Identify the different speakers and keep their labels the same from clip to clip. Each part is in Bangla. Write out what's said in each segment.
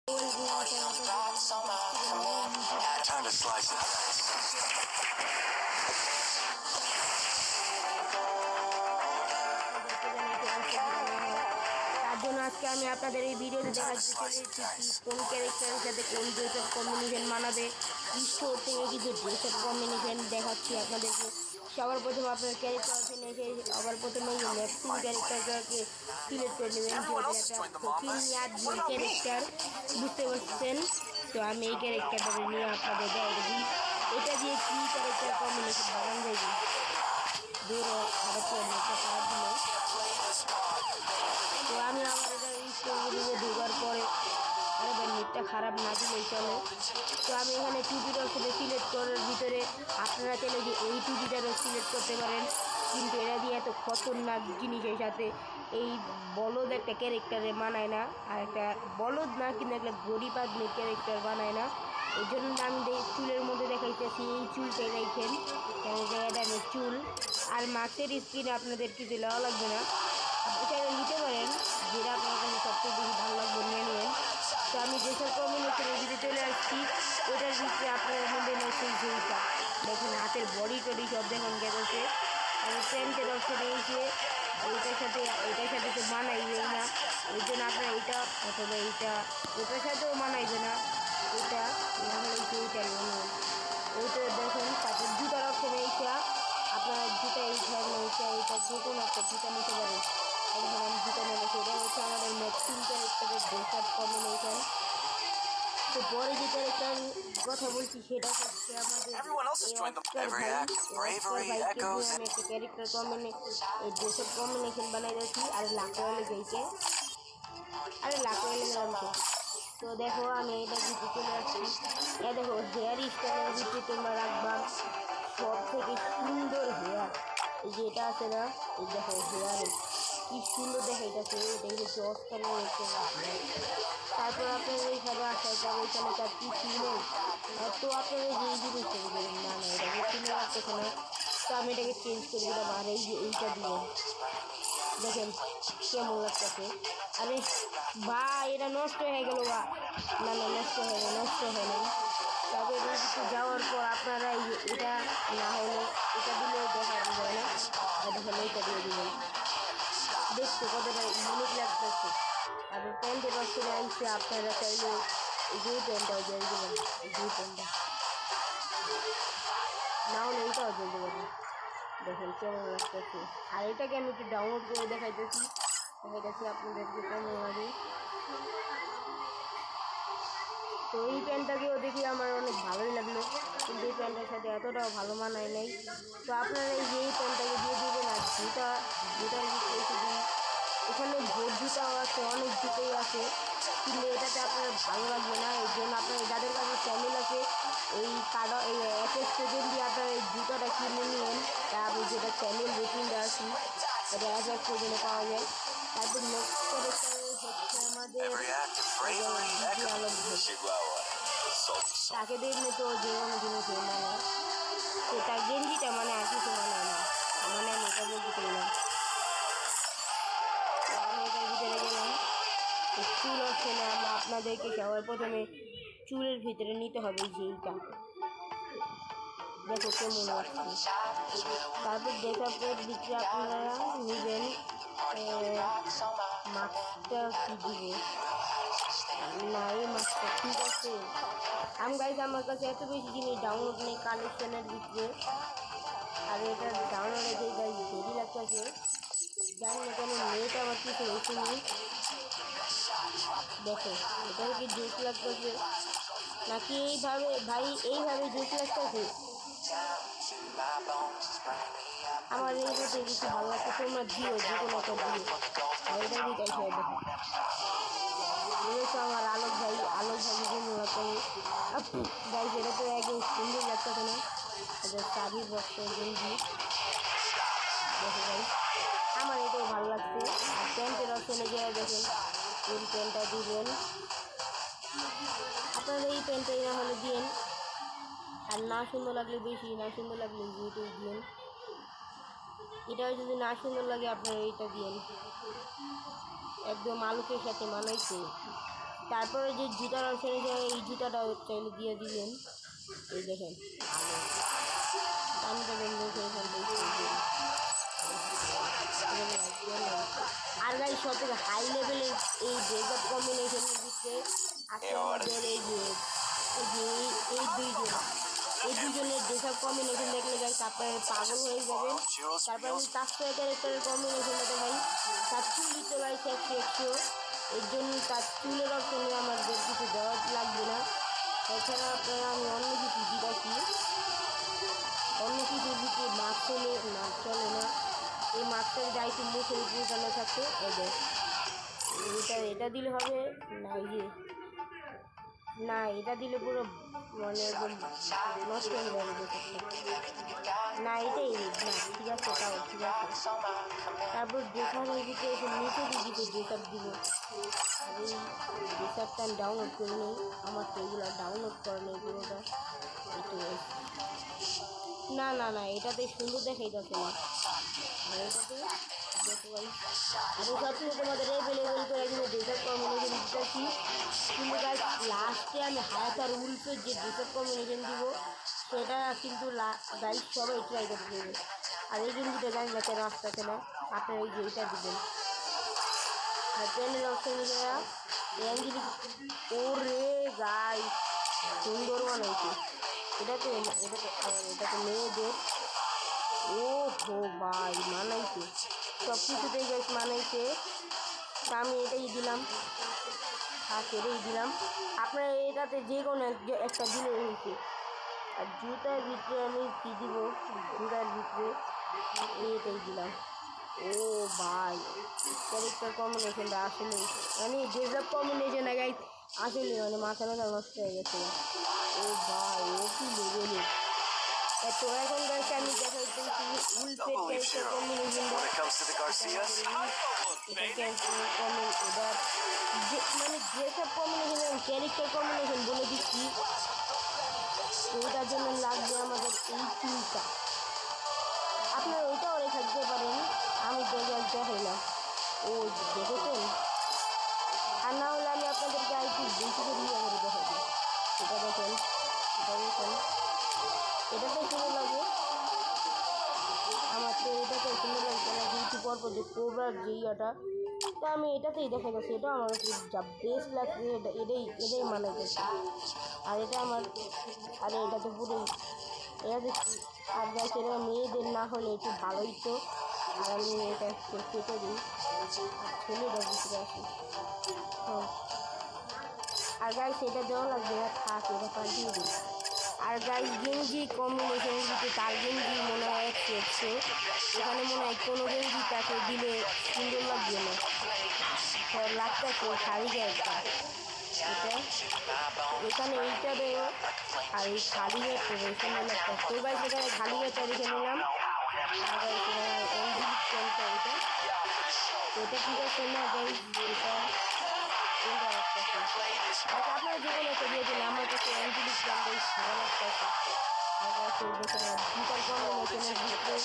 Speaker 1: Time to slice and dice.
Speaker 2: তার জন্য আজকে আমি আপনাদের এই ভিডিওতে দেখাতে চলেছি কোন ক্যারেক্টারের সাথে কোন ড্রেসের কম্বিনেশন মানাবে। স্টোর থেকে কিছু ড্রেসের কম্বিনেশন দেখাচ্ছি আপনাদেরকে। সবার প্রথমে আপনার ক্যারেক্টার এসে সবার প্রথমে ম্যাক্সিম ক্যারেক্টারটাকে সিলেক্ট করে নেবেন, যেহেতু একটা ফকিনিয়ার ক্যারেক্টার, বুঝতে পারছেন। তো আমি এই ক্যারেক্টারটাকে নিয়ে আপনাদের দেখাচ্ছি এটা দিয়ে কী ক্যারেক্টার কম্বিনেশন বানানো যায়। দূরে খারাপ দিল। তো আমি আমার এটা স্টোরগুলিতে ঢোকার পরে নেটটা খারাপ না দিলেই চলে। তো আমি এখানে টুপিটার সাথে সিলেক্ট করার ভিতরে আপনারা চাইলে যে এই টুপিটারও সিলেক্ট করতে পারেন, কিন্তু এরা দিয়ে এত খতরনাক জিনিসের সাথে এই বলদ একটা ক্যারেক্টারে মানায় না। আর একটা বলদ না, কিন্তু একটা গরিব আদমির ক্যারেক্টার বানায় না। এই জন্য আমি চুলের মধ্যে দেখাইতেছি এই চুলটাই রাখেন, এটা আমি চুল। আর মাছের স্কিনে আপনাদের কিছু দেওয়া লাগবে না, আপনি চাইলে নিতে পারেন, যেটা আপনার কাছে সবচেয়ে বেশি ভালো লাগবে নিয়ে নেবেন। তো আমি যেসব কম্বিনেশনের ভিতরে চলে আসছি, এটার ভিতরে আপনারা নেবেন সেই যেইটা দেখুন হাতের বডি টডি সব দেখুন গেছে। আমি প্যান্টের অপশনে এসে এটার সাথে তো মানাইবে না, এই জন্য আপনার এটা অথবা এটার সাথেও মানাইবে না, এটা নাহলে এইটা নেবেন। ওইটা দেখুন তারপর জুতার অপশনে এইটা আপনার জুতা এই ধরনের এটা যে কোনো একটা জুতা নিতে পারেন। এখন আমি জুতা নেবো, সেটা হচ্ছে আমাদের ম্যাক্সিম ক্যারেক্টারের ড্রেস কম্বিনেশন। তো পরে যে ক্যারেক্টার কথা বলছি সেটা হচ্ছে আমাদের আমি একটা ক্যারেক্টার এই ড্রেসের কম্বিনেশন বানাই দিয়েছি। আর লাখো এলে যাইছে, আরে লাখো এলে গেলাম। তো দেখো আমি এটা দিতে চলে আসছি। এ দেখো হেয়ার স্টাইলের ভিতরে তোমরা রাখবা সব থেকে সুন্দর হেয়ার, এই যে এটা আছে না, এই দেখো হেয়ারে কি সুন্দর দেখাইতেছে, এটা হচ্ছে অস্কারের একটা। তারপর আপনার এইখানে আসা যাবে, এখানে তার কিছু নেই। তো আপনারা যে এই জিনিসটা দেবেন, না এটাকে কিনে রাখতেছে না। তো আমি এটাকে চেঞ্জ করে দিলাম, আর এই যে এইটা দিয়ে দেখেন কেমন লাগতেছে। আরে বা এটা নষ্ট হয়ে গেল, বা না নষ্ট হয়নি। তবে কিছু যাওয়ার পর আপনারা এটা না হলে এটা দিলেও দেখা যায় না, এটা হলে এটা দিয়ে দিবেন, দেখতে কতটা ইউনিক লাগতেছে। তারপর প্যান্টের অপশনে আইসে আপনারা চাইলে এই যে প্যান্টটাও দিয়ে দেবেন, এই যে প্যান্টটা না হলে এইটাও দিয়ে দেবেন। দেখেন কেমন লাগতেছে। আর এটাকে আমি একটু ডাউনলোড করে দেখাইতেছি আপনাদেরকে কেমন লাগে। তো এই প্যান্টটাকেও দেখি আমার অনেক ভালোই লাগলো, কিন্তু এই প্যান্টের সাথে এতটাও ভালো মানায় নাই। তো আপনারা এই যে এই প্যান্টটাকে দিয়ে দেবেন। আর জুতার ভিতরে এখানে ভোট জুতাও আছে, অনেক জুতোই আছে, কিন্তু এটাতে আপনার ভালো লাগবে না। এই জন্য আপনার যাদের কাছে চ্যানেল আছে এই অ্যাসেস পেজেন্ট দিয়ে আপনার এই জুতাটা কিনে নিন। তা আমি যেটা চ্যানেল রেটিংটা আছি এটা অ্যাসেস পেজেন্টে পাওয়া যায়। তারপর নেক্সট ক্যারেক্টার হচ্ছে আমাদের আলম ভাই। তাকে দেখলে তো যে কোনো জিনিস মানে তো তার গেঞ্জিটা মানে আর কিছু মানায় না, মানে আমি এটা বলতে চাইলাম। আমি এটার ভিতরে গেলাম। চুল অপশনে আমরা আপনাদেরকে সবার প্রথমে চুলের ভিতরে নিতে হবে যেইটা দেখো কেমন লাগছে। তারপর ডেকআপের ভিতরে আপনারা নেবেন মাস্কটা কি দিবে না, এই মাস্কটা ঠিক আছে। আমার কাছে এত বেশি জিনিস ডাউনলোড নেই কালেকশনের ভিতরে, আর এটা ডাউনলোডে যে গাইজ দেরি লাগতেছে, জানি না কেন নেট আমার কিছু হয়েছে নি। দেখো এটাও কি জুস লাগতেছে নাকি এইভাবে, ভাই এইভাবে জুস লাগতেছে। আমার এই মধ্যে কিছু ভালো লাগছে, তোমরা দিও যে কোনো একটা দিও। এটা দিতে দেখো রয়েছে আমার আলোক ভাই বিভিন্ন রকম গাইজ, এটা তো একদম সুন্দর লাগতেছে না, এটা চাবি বক্সের গেঞ্জি দেখো গাইজ, আমার এটাও ভালো লাগছে। আর প্যান্টের অপশনে গিয়ে দেখেন এই প্যান্টটা দিবেন, আপনারা এই প্যান্টটাই না হলে দিন। আর না সুন্দর লাগলে বেশি, না সুন্দর লাগলে এইটাই দিন। এটাও যদি না সুন্দর লাগে আপনারা এইটা দিন, একদম আলোকের সাথে মানাইছে। তারপরে যে জুতার অপশন এই জুতাটা চাইলে দিয়ে দিলেন। এই দেখেন আমি তো আর গাই সব থেকে হাই লেভেলের এই ড্রেস আপ কম্বিনেশনের ভিতরে আছে আমাদের এই যে এই দুজনের ড্রেস আপ কম্বিনেশন দেখলে গাই আপনার পাগল হয়ে যাবেন। তারপর আমি তার ক্যারেক্টারের কম্বিনেশনটা দেখাই। তার চুল দিতে গাই 100 এর জন্য তার চুলের অপশনে আমাদের কিছু দেওয়া লাগবে না। এছাড়া আপনারা আমি অন্য কিছু দিতেছি, অন্য কিছুর ভিতরে মাস্ক হলে না চলে না। এই মাস্কের দায়িত্ব মুখের উপরে টানা থাকে। এটা দিলে হবে না, না এটা দিলে পুরো মানে একদম নষ্ট হয়ে যাবে না, এটাই না। ঠিক আছে, তাও ঠিক আছে। তারপর ড্রেসারের ভিতরে এসে নিচে দিকে ড্রেসার দিব। আর এই ড্রেসারটা আমি ডাউনলোড করে নিই। আমার তো এগুলো ডাউনলোড করে নেই পুরোটা। না না না, এটাতে সুন্দর দেখাই যাচ্ছে না। আর এটাতে দেখো ভাই, আমি সবসময় তোমাদের অ্যাভেলেবেল করে কিন্তু ড্রেসার কম্বিনেশন দিতেছি। কিন্তু গাইস লাস্টে আমি হায়াত আর উল্পের যে ড্রেসার কম্বিনেশন দিব সেটা কিন্তু গাইস সবাই ট্রাই করতে দেবে। আর এই গেঞ্জিটা জানি না কেন আসতেছে না, আপনারা এই যে এটা দিবেন। আর প্যানেল অপশন অ্যাঞ্জেলিক, ওরে গাইস সুন্দর বানাইছে। এটা তো মেয়েদের। ও হো ভাই মানাইছে, সব কিছুতেই গাইস মানাইছে। তা আমি এটাই দিলাম, এটাই দিলাম। আপনারা এটাতে যে কোনো একটা দিলে হয়েছে। আর জুতার ভিতরে আমি কী দিব, জুতার ভিতরে এটাই দিলাম। ও ভাই ক্যারেক্টার কম্বিনেশনটা আসলে মানে ড্রেস কম্বিনেশন গাইস আসলে মানে মাথা নষ্ট হয়ে গেছে। ও ভাই ও কি লেভেলের। তো এখন গাইস আমি দেখাইতেছি উল্পের ক্যারেক্টার কম্বিনেশনটা। মানে ড্রেসআপ কম্বিনেশন ক্যারেক্টার কম্বিনেশন বলে দিচ্ছি। ওইটার জন্য লাগবে আমাদের এই চুলটা। আপনারা ওইটাও রেখে দিতে পারেন, আমি দেখাইলাম। ও দেখেছেন, আর না হলে আমি আপনাদেরকে আর একটু বেশি করে দেখাই দিই। এটা দেখেন, এটাতে সুন্দর লাগে। আমার তো এটাতে সুন্দর লাগছে না, যেহেতু পরপর যে কোবরার যে ইয়াটা, তো আমি এটাতেই দেখা গেছে এটা আমার যা বেস্ট লাগছে। এটাই মানাই গেছে। আর এটা আমার, আরে এটা তো পুরোই এটা আর গাছ এটা মেয়েদের না হলে একটু ভালোই তো। আর আমি এটা কেটে দিই ছেলেটা ভিতরে আসি। আর গাছ এটা দেওয়া লাগবে না, থাক এটা পাল্টিয়ে দিই। আর গাইস গেঞ্জি কম্বিনেশনের ভিতরে তার গেঞ্জি মনে হয় 100। এখানে মনে হয় কোনো গেঞ্জি তাকে দিলে সুন্দর লাগবে না, লাগতেছে খালি একটা। এটা এখানে এইটা দেবো আর এই খালি একটা সুন্দর লাগতো। তো গাইস এখানে খালি একটা রেখে নিলাম। আর গাইস এটা ঠিক আছে না গাইস, এটা আপনারা যে কোনো একটা দিয়ে দিন। আমার কাছে অ্যাঞ্জেলিক ব্র্যান্ডের ভালো লাগতেছে। আর গাছ জুতার কম্বিনেশনের ভিতরে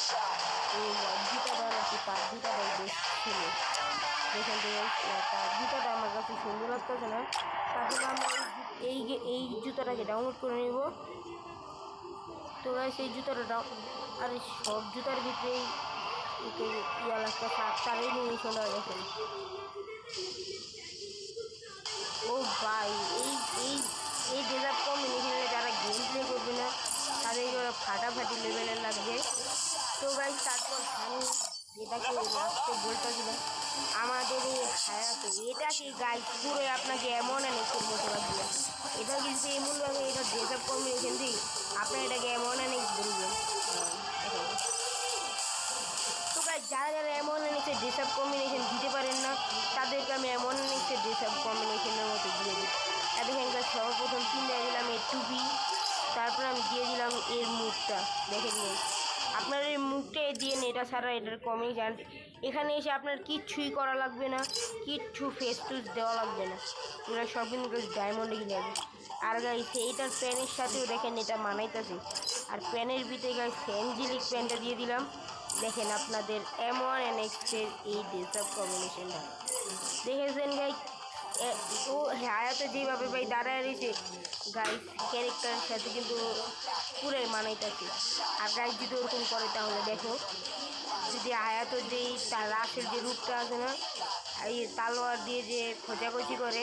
Speaker 2: এই জুতাটা নাকি তার জুতাটাই বেশ ছিল। দেখেন তার জুতাটা আমার কাছে সুন্দর লাগতেছে না, তার জন্য আমরা এই জুতাটাকে ডাউনলোড করে নেব। তো গাছ এই জুতাটা আর সব জুতার ভিতরেই ইয়া লাগতেছে। আর তার এনিমেশনটা দেখেন। ও ভাই এই ড্রেস কম্বিনেশনে যারা গেম প্লে করবে না তাদের ফাটাফাটি লেভেলের লাগবে। তো গাইস তারপর আমি যেটাকে লাস্টে বলতেছিলাম আমাদের এই হায়াতে, এটা কি গাইস পুরো আপনাকে এমন অনেকের মতো লাগবে। এটা কিন্তু এমনভাবে এটা ড্রেস আপ কম্বিনেশন দিই আপনার এটাকে এমন অনেক বলবেন। তো গাইস যারা এমন অনেক ড্রেস আপ কম্বিনেশন দিতে পারেন না তাদেরকে আমি এমন অনেক ড্রেস আপ কম্বিনেশনের মতো দিয়ে দিই। দেখেন গাইস সর্বপ্রথম কিনে দিলাম এর টুপি, তারপর আমি দিয়ে দিলাম এর মুখটা। দেখেন গাইস আপনার এই মুখটা দিয়ে এটা ছাড়া এটার কমই যান। এখানে এসে আপনার কিচ্ছুই করা লাগবে না, কিচ্ছু ফেস টুস দেওয়া লাগবে না, এগুলো সব কিন্তু গাইস ডায়মন্ডে কিনে যাবে। আর গাইস এইটার প্যানের সাথেও দেখেন এটা মানাইতেছে। আর প্যানের ভিতরে গাইস অ্যাঞ্জেলিক প্যানটা দিয়ে দিলাম। দেখেন আপনাদের M1 NX এর এই ড্রেস আপ কম্বিনেশনটা দেখেছেন গাইস, ও হায়াতে যেভাবে ভাই দাঁড়ায় রয়েছে গাইস ক্যারেক্টারের সাথে কিন্তু পুরাই মানাইতেছে। আর গাইস যদি ওরকম করে তাহলে দেখো যদি আয়াতর যেই তার রাসের যে রূপটা আছে না এই তালোয়ার দিয়ে যে খোঁচাখুচি করে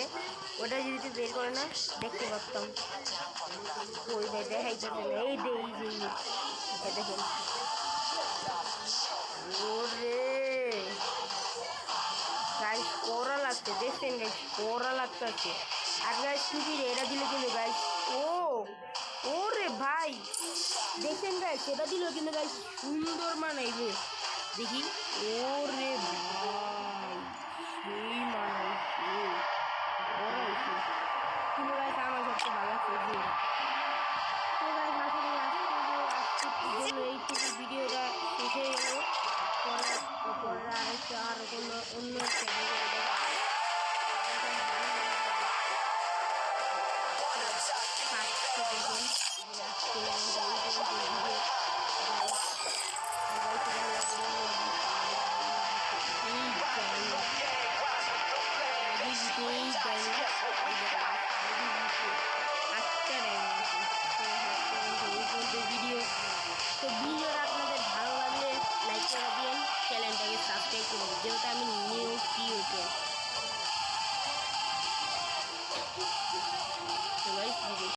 Speaker 2: ওটা যদি বের করে না দেখতে পারতাম। ওই ভাই দেখাইতেছে না এই যে দেখেন ওরে গাইস কড়া লাগছে দেখছেন গাইস কড়া লাগতেছে। আর গাইস টুপির এটা দিলে কিন্তু গাইস ও ওরে ভাই দেখছেন গাইস সেটা দিল কিন্তু গাইস সুন্দর মানাইবে দেখি ওরে ভাই সেই মানাইছে ওরাইছে কিন্তু গাইস আমার সবচেয়ে ভালো লাগছে যে তো গাইস আজকে এই টুপির ভিডিওটা শেষ হয়ে গেল। পরে আরেকটা আর কোনো অন্য ভিডিও তো ভিডিওটা আপনাদের ভালো লাগলে লাইক করে দিন, চ্যানেলটাকে সাবস্ক্রাইব করুন যেহেতু আমি নিউ ক্রিয়েটর।